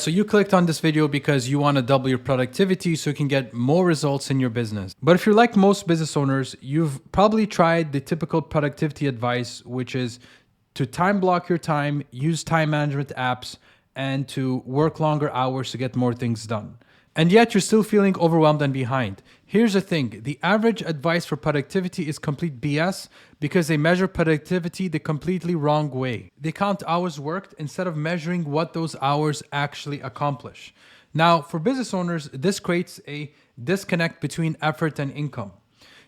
So you clicked on this video because you want to double your productivity so you can get more results in your business. But if you're like most business owners, you've probably tried the typical productivity advice, which is to time block your time, use time management apps, and to work longer hours to get more things done. And yet you're still feeling overwhelmed and behind. Here's the thing, the average advice for productivity is complete BS because they measure productivity the completely wrong way. They count hours worked instead of measuring what those hours actually accomplish. Now, for business owners, this creates a disconnect between effort and income.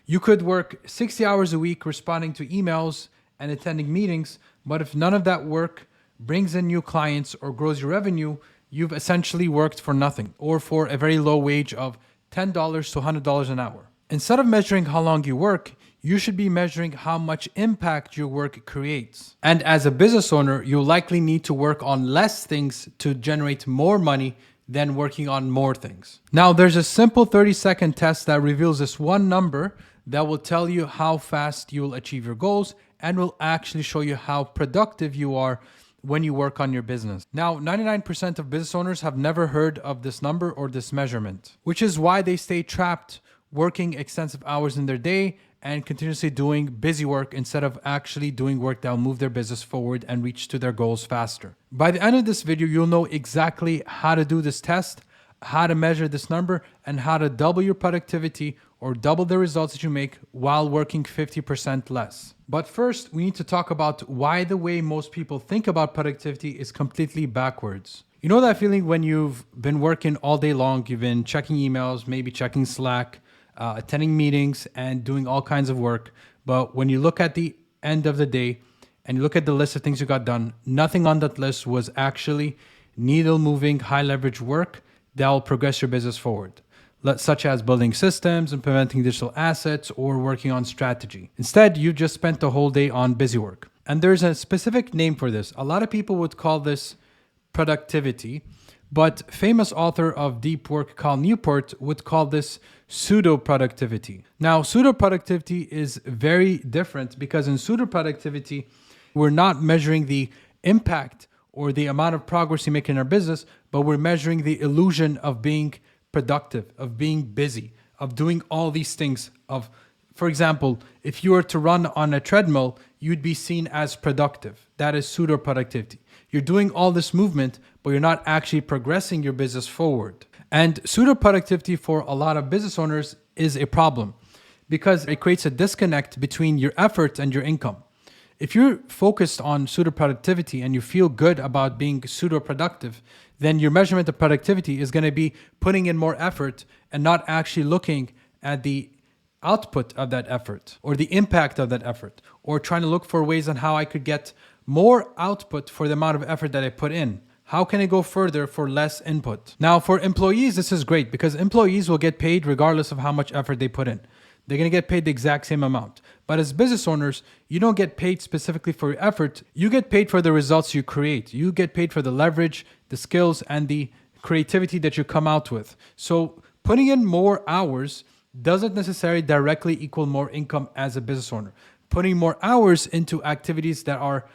You could work 60 hours a week responding to emails and attending meetings, but if none of that work brings in new clients or grows your revenue, you've essentially worked for nothing or for a very low wage of $10 to $100 an hour. Instead of measuring how long you work, you should be measuring how much impact your work creates. And as a business owner, you'll likely need to work on less things to generate more money than working on more things. Now, there's a simple 30-second test that reveals this one number that will tell you how fast you'll achieve your goals and will actually show you how productive you are when you work on your business. Now, 99% of business owners have never heard of this number or this measurement, which is why they stay trapped working extensive hours in their day and continuously doing busy work instead of actually doing work that will move their business forward and reach to their goals faster. By the end of this video, you'll know exactly how to do this test, how to measure this number, and how to double your productivity or double the results that you make while working 50% less. But first, we need to talk about why the way most people think about productivity is completely backwards. You know that feeling when you've been working all day long, you've been checking emails, maybe checking Slack, attending meetings and doing all kinds of work. But when you look at the end of the day and you look at the list of things you got done, nothing on that list was actually needle moving, high leverage work that will progress your business forward, such as building systems, implementing digital assets, or working on strategy. Instead, you just spent the whole day on busy work. And there's a specific name for this. A lot of people would call this productivity, but famous author of Deep Work, Cal Newport, would call this pseudo productivity. Now, pseudo productivity is very different because in pseudo productivity, we're not measuring the impact or the amount of progress you make in our business, but we're measuring the illusion of being productive, of being busy, of doing all these things. For example, if you were to run on a treadmill, you'd be seen as productive. That is pseudo productivity. You're doing all this movement, but you're not actually progressing your business forward. And pseudo productivity for a lot of business owners is a problem because it creates a disconnect between your effort and your income. If you're focused on pseudo productivity and you feel good about being pseudo productive, then your measurement of productivity is going to be putting in more effort and not actually looking at the output of that effort or the impact of that effort, or trying to look for ways on how I could get more output for the amount of effort that I put in. How can I go further for less input? Now, for employees, this is great because employees will get paid regardless of how much effort they put in. They're going to get paid the exact same amount. But as business owners, you don't get paid specifically for your effort. You get paid for the results you create. You get paid for the leverage, the skills, and the creativity that you come out with. So putting in more hours doesn't necessarily directly equal more income as a business owner. Putting more hours into activities that are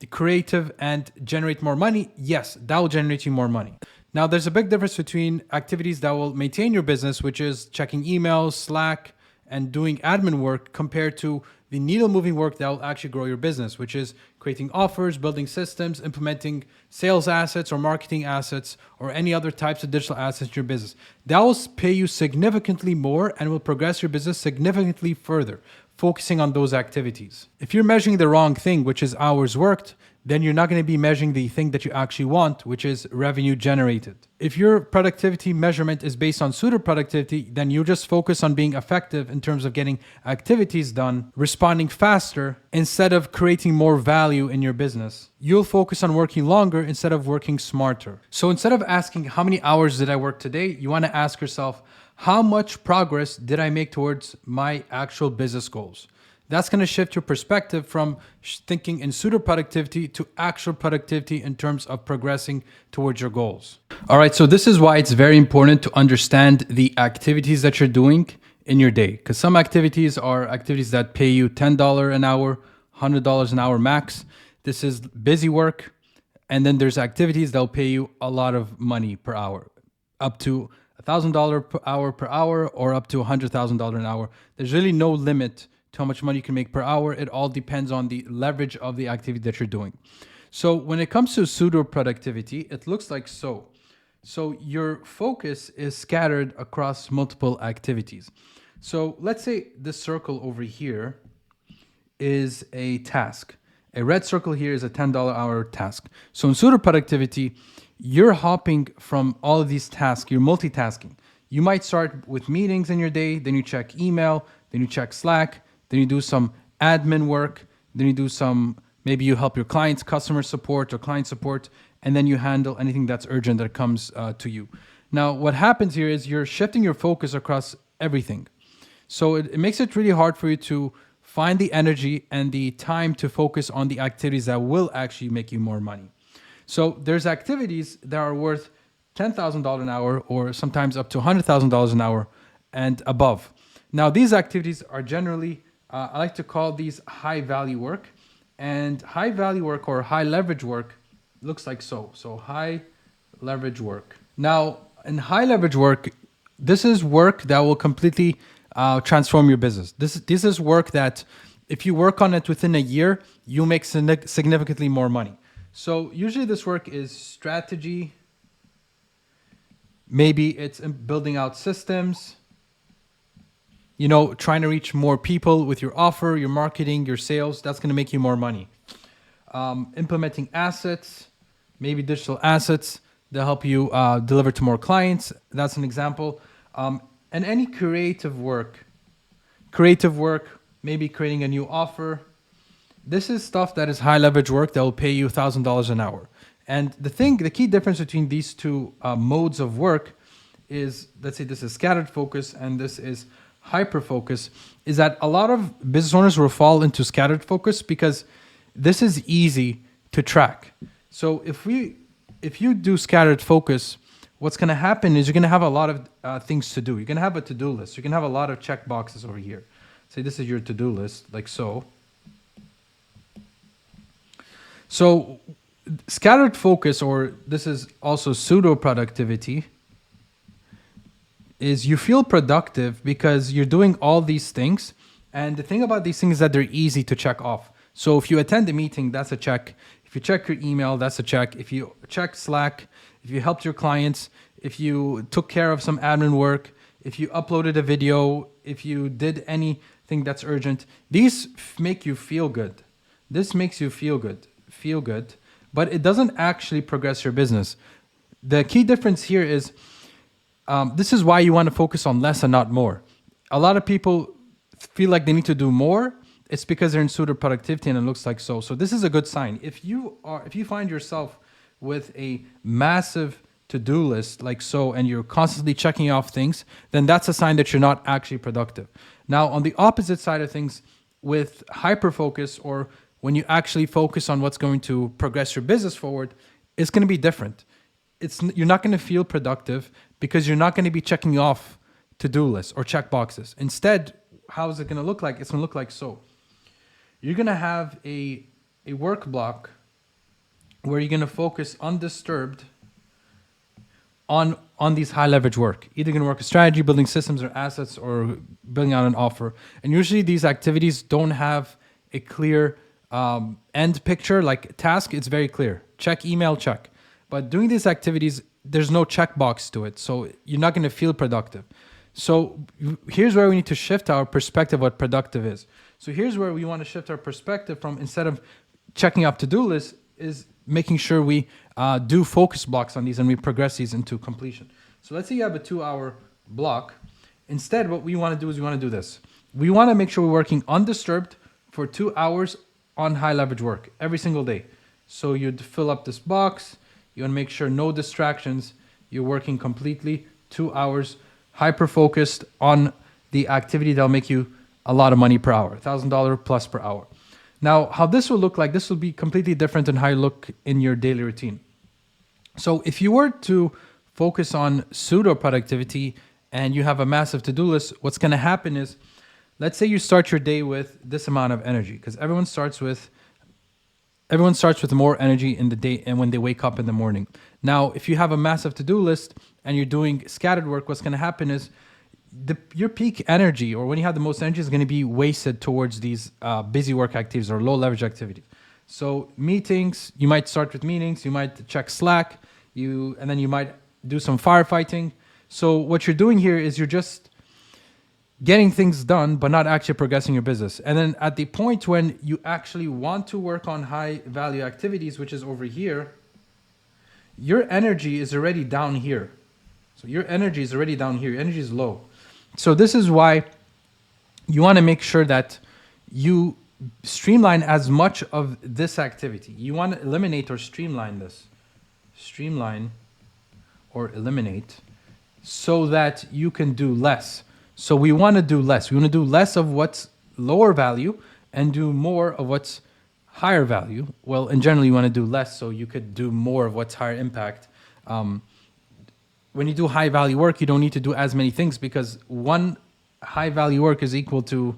creative and generate more money, yes, that will generate you more money. Now, there's a big difference between activities that will maintain your business, which is checking emails, Slack, and doing admin work, compared to the needle moving work that will actually grow your business, which is creating offers, building systems, implementing sales assets or marketing assets, or any other types of digital assets in your business. That will pay you significantly more and will progress your business significantly further, focusing on those activities. If you're measuring the wrong thing, which is hours worked, then you're not going to be measuring the thing that you actually want, which is revenue generated. If your productivity measurement is based on pseudo productivity, then you just focus on being effective in terms of getting activities done, responding faster, instead of creating more value in your business. You'll focus on working longer instead of working smarter. So instead of asking how many hours did I work today, you want to ask yourself, how much progress did I make towards my actual business goals? That's going to shift your perspective from thinking in pseudo productivity to actual productivity in terms of progressing towards your goals. All right, so this is why it's very important to understand the activities that you're doing in your day, because some activities are activities that pay you $10 an hour, $100 an hour max. This is busy work, And then there's activities that'll pay you a lot of money per hour, up to $1,000 per hour, or up to $100,000 an hour. There's really no limit to how much money you can make per hour. It all depends on the leverage of the activity that you're doing. So when it comes to pseudo productivity, it looks like so. So your focus is scattered across multiple activities. So let's say this circle over here is a task. A red circle here is a $10 hour task. So in pseudo productivity, you're hopping from all of these tasks, you're multitasking. You might start with meetings in your day, then you check email, then you check Slack, then you do some admin work, then you do some, maybe you help your clients, customer support or client support, and then you handle anything that's urgent that comes to you. Now, what happens here is you're shifting your focus across everything. So it makes it really hard for you to find the energy and the time to focus on the activities that will actually make you more money. So there's activities that are worth $10,000 an hour, or sometimes up to $100,000 an hour and above. Now, these activities are generally, I like to call these high value work. And high value work or high leverage work looks like so. So high leverage work. Now, in high leverage work, this is work that will completely transform your business. This is work that if you work on it within a year, you make significantly more money. So usually this work is strategy. Maybe it's building out systems, trying to reach more people with your offer, your marketing, your sales. That's going to make you more money. Implementing assets, maybe digital assets that help you deliver to more clients. That's an example. And any creative work, maybe creating a new offer. This is stuff that is high leverage work that will pay you $1,000 an hour. And the key difference between these two modes of work is, let's say this is scattered focus and this is hyper focus, is that a lot of business owners will fall into scattered focus because this is easy to track. So if you do scattered focus, what's going to happen is you're going to have a lot of things to do. You're going to have a to-do list. You're going to have a lot of check boxes over here. Say this is your to-do list, like so. So scattered focus, or this is also pseudo productivity, is you feel productive because you're doing all these things. And the thing about these things is that they're easy to check off. So if you attend a meeting, that's a check. If you check your email, that's a check. If you check Slack, if you helped your clients, if you took care of some admin work, if you uploaded a video, if you did anything that's urgent, these make you feel good. This makes you feel good, but it doesn't actually progress your business. The key difference here is, this is why you want to focus on less and not more. A lot of people feel like they need to do more. It's because they're in pseudo productivity and it looks like so. So this is a good sign. If you find yourself with a massive to-do list like so, and you're constantly checking off things, then that's a sign that you're not actually productive. Now, on the opposite side of things, with hyper-focus, or when you actually focus on what's going to progress your business forward, it's going to be different. You're not going to feel productive because you're not going to be checking off to-do lists or check boxes. Instead, how is it going to look like? It's going to look like so. You're going to have a work block where you're going to focus undisturbed on these high leverage work. Either going to work a strategy, building systems or assets, or building out an offer. And usually these activities don't have a clear end picture. Like task, it's very clear. Check email, check. But doing these activities, there's no checkbox to it. So you're not going to feel productive. So here's where we need to shift our perspective what productive is. So here's where we want to shift our perspective from, instead of checking off to-do lists, is making sure we do focus blocks on these and we progress these into completion. So let's say you have a 2-hour block. Instead, what we want to do is we want to do this. We want to make sure we're working undisturbed for 2 hours on high leverage work every single day. So you'd fill up this box. You want to make sure no distractions. You're working completely 2 hours, hyper focused on the activity that'll make you a lot of money per hour, $1,000 plus per hour. Now, how this will look like, this will be completely different than how you look in your daily routine. So if you were to focus on pseudo productivity and you have a massive to-do list, what's going to happen is, let's say you start your day with this amount of energy, because everyone starts with Everyone starts with more energy in the day and when they wake up in the morning. Now, if you have a massive to-do list and you're doing scattered work, what's going to happen is your peak energy, or when you have the most energy, is going to be wasted towards these busy work activities or low leverage activities. So meetings, you might start with meetings, you might check Slack, and then you might do some firefighting. So what you're doing here is you're just getting things done, but not actually progressing your business. And then at the point when you actually want to work on high value activities, which is over here, your energy is already down here. So your energy is already down here. Your energy is low. So this is why you want to make sure that you streamline as much of this activity. You want to eliminate or streamline this. Streamline or eliminate so that you can do less. So we want to do less. We want to do less of what's lower value and do more of what's higher value. Well, in general, you want to do less so you could do more of what's higher impact. When you do high value work, you don't need to do as many things because one high value work is equal to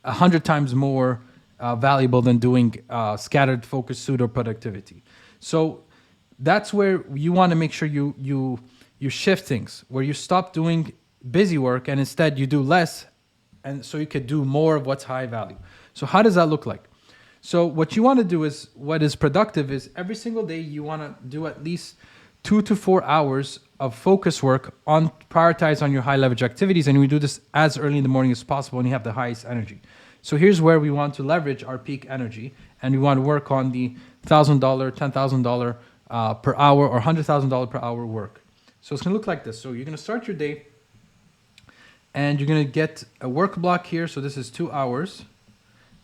100 times more valuable than doing scattered focused pseudo productivity. So that's where you want to make sure you shift things, where you stop doing busy work and instead you do less, and so you could do more of what's high value. So how does that look like? So what you want to do is, what is productive is every single day you want to do at least 2 to 4 hours of focus work on prioritize on your high leverage activities, and we do this as early in the morning as possible when you have the highest energy. So here's where we want to leverage our peak energy, and we want to work on the $1,000, $10,000 per hour or $100,000 per hour work. So it's going to look like this. So you're going to start your day and you're going to get a work block here. So this is 2 hours,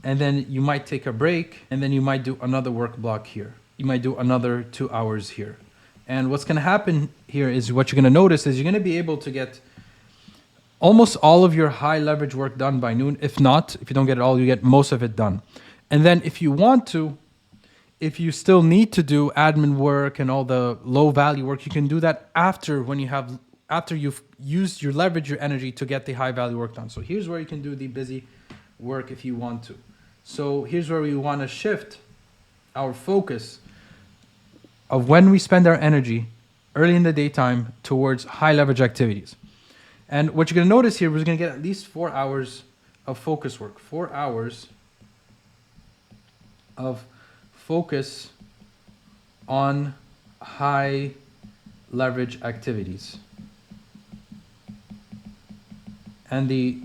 and then you might take a break, and then you might do another work block here. You might do another 2 hours here. And what's going to happen here is what you're going to notice is you're going to be able to get almost all of your high leverage work done by noon. If not, if you don't get it all, you get most of it done. And then if you want to, if you still need to do admin work and all the low value work, you can do that after you've used your leverage, your energy to get the high value work done. So here's where you can do the busy work if you want to. So here's where we want to shift our focus of when we spend our energy early in the daytime towards high leverage activities. And what you're going to notice here, we're going to get at least 4 hours of focus work. 4 hours of focus on high leverage activities. And the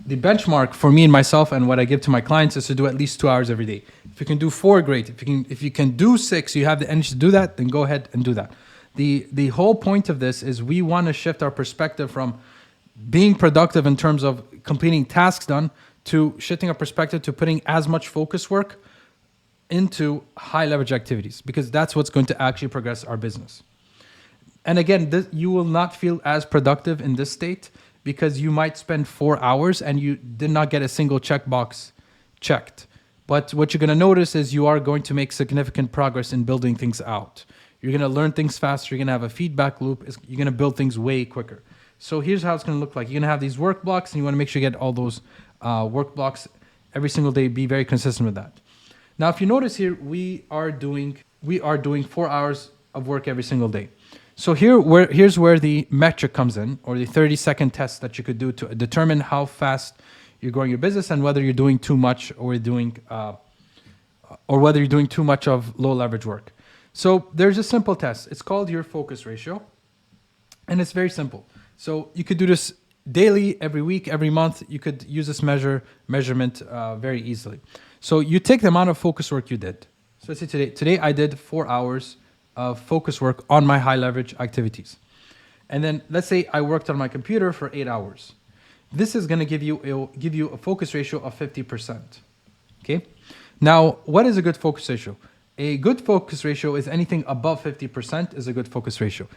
benchmark for me and myself and what I give to my clients is to do at least 2 hours every day. If you can do 4, great. If you can do 6, you have the energy to do that, then go ahead and do that. The whole point of this is we want to shift our perspective from being productive in terms of completing tasks done to shifting our perspective to putting as much focus work into high leverage activities, because that's what's going to actually progress our business. And again, you will not feel as productive in this state because you might spend 4 hours and you did not get a single checkbox checked. But what you're going to notice is you are going to make significant progress in building things out. You're going to learn things faster. You're going to have a feedback loop. You're going to build things way quicker. So here's how it's going to look like. You're going to have these work blocks, and you want to make sure you get all those work blocks every single day. Be very consistent with that. Now, if you notice here, we are doing 4 hours of work every single day. So here's where the metric comes in, or the 30-second test that you could do to determine how fast you're growing your business and whether you're doing too much or whether you're doing too much of low leverage work. So there's a simple test. It's called your focus ratio, and it's very simple. So you could do this daily, every week, every month. You could use this measurement very easily. So you take the amount of focus work you did. So let's say today I did 4 hours of focus work on my high leverage activities. And then let's say I worked on my computer for 8 hours. This is going to give you a focus ratio of 50%. Okay. Now, what is a good focus ratio? A good focus ratio is anything above 50% is a good focus ratio.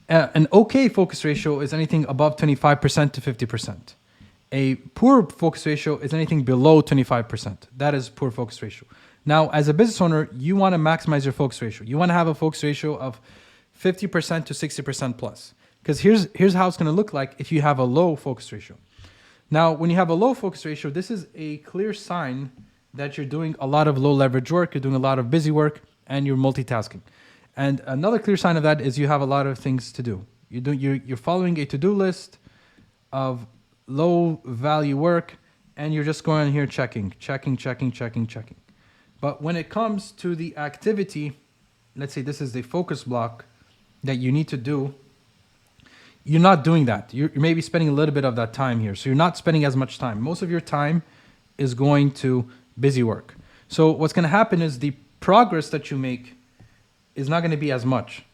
An okay focus ratio is anything above 25% to 50%. A poor focus ratio is anything below 25%. That is poor focus ratio. Now, as a business owner, you want to maximize your focus ratio. You want to have a focus ratio of 50% to 60% plus. Because here's how it's going to look like if you have a low focus ratio. Now, when you have a low focus ratio, this is a clear sign that you're doing a lot of low leverage work, you're doing a lot of busy work, and you're multitasking. And another clear sign of that is you have a lot of things to do. You're following a to-do list of low value work, and you're just going on here checking. But when it comes to the activity, let's say this is the focus block that you need to do, you're not doing that. You're maybe spending a little bit of that time here. So you're not spending as much time. Most of your time is going to busy work. So what's going to happen is the progress that you make is not going to be as much.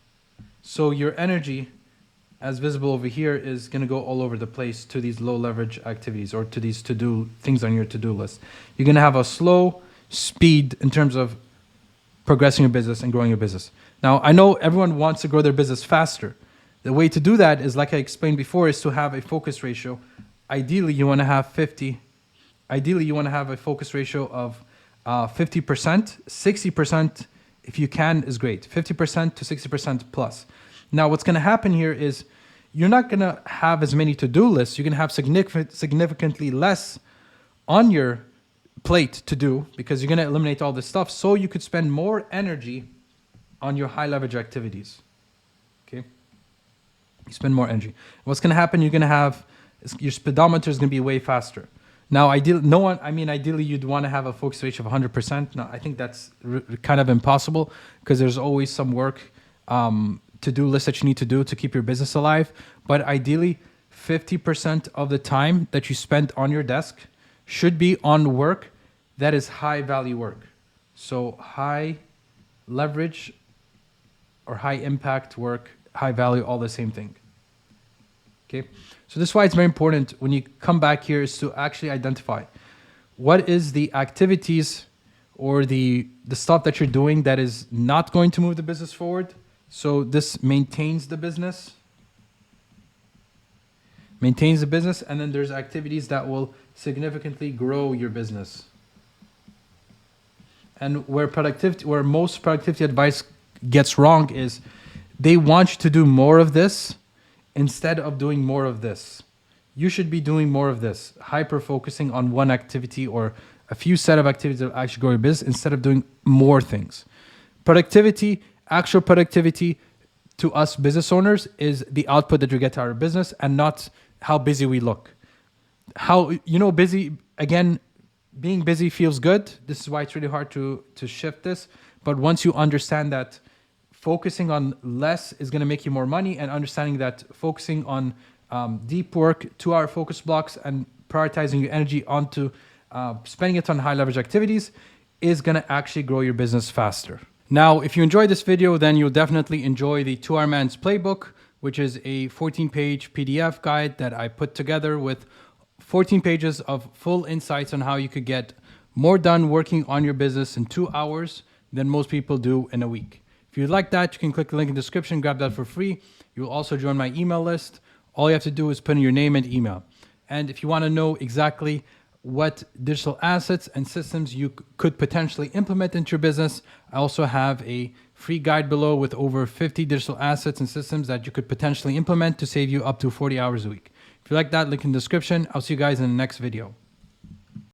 So your energy, as visible over here, is going to go all over the place to these low leverage activities or to these to-do things on your to-do list. You're going to have a slow speed in terms of progressing your business and growing your business. Now, I know everyone wants to grow their business faster. The way to do that is, like I explained before, is to have a focus ratio. Ideally, you want to have a focus ratio of 50%. 60%, if you can, is great. 50% to 60% plus. Now, what's going to happen here is you're not going to have as many to-do lists. You're going to have significantly less on your plate to do because you're going to eliminate all this stuff. So you could spend more energy on your high leverage activities. Okay. You spend more energy. What's going to happen? You're going to have your speedometer is going to be way faster. Now, ideally, you'd want to have a focus ratio of 100%. Now, I think that's kind of impossible because there's always some work, to-do list that you need to do to keep your business alive. But ideally, 50% of the time that you spend on your desk should be on work that is high value work. So high leverage or high impact work, high value, all the same thing. Okay. So this is why it's very important when you come back here is to actually identify what is the activities or the stuff that you're doing that is not going to move the business forward. So this maintains the business, and then there's activities that will significantly grow your business. And where most productivity advice gets wrong is they want you to do more of this instead of doing more of this. You should be doing more of this, hyper-focusing on one activity or a few set of activities that actually grow your business instead of doing more things. Productivity, actual productivity to us business owners is the output that you get to our business and not how busy we look. Busy, again, being busy feels good. This is why it's really hard to shift this. But once you understand that focusing on less is going to make you more money, and understanding that focusing on deep work, 2-hour focus blocks, and prioritizing your energy onto spending it on high leverage activities is going to actually grow your business faster. Now, if you enjoyed this video, then you'll definitely enjoy the 2-Hour Man's Playbook, which is a 14-page PDF guide that I put together with 14 pages of full insights on how you could get more done working on your business in 2 hours than most people do in a week. If you'd like that, you can click the link in the description, grab that for free. You'll also join my email list. All you have to do is put in your name and email. And if you want to know exactly what digital assets and systems you could potentially implement into your business, I also have a free guide below with over 50 digital assets and systems that you could potentially implement to save you up to 40 hours a week. If you like that, link in the description. I'll see you guys in the next video.